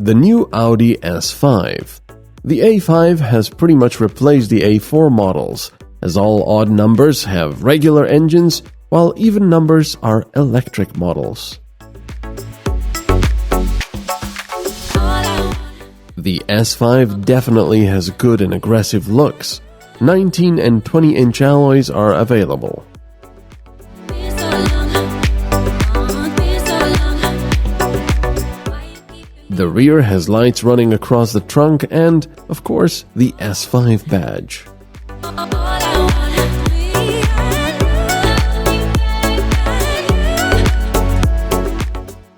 The new Audi S5. The A5 has pretty much replaced the A4 models, as all odd numbers have regular engines, while even numbers are electric models. The S5 definitely has good and aggressive looks. 19 and 20-inch alloys are available. The rear has lights running across the trunk and, of course, the S5 badge.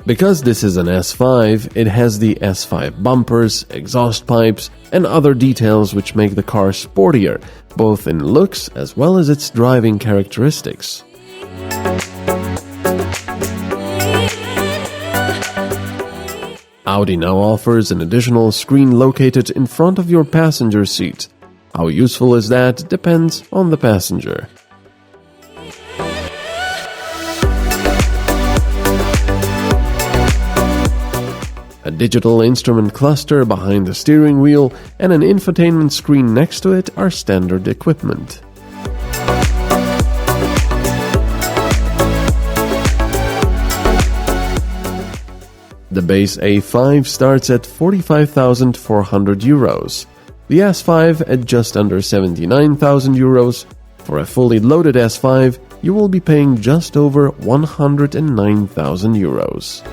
Because this is an S5, it has the S5 bumpers, exhaust pipes, and other details which make the car sportier, both in looks as well as its driving characteristics. Audi now offers an additional screen located in front of your passenger seat. How useful is that depends on the passenger. A digital instrument cluster behind the steering wheel and an infotainment screen next to it are standard equipment. The base A5 starts at €45,400. The S5 at just under €79,000. For a fully loaded S5, you will be paying just over €109,000.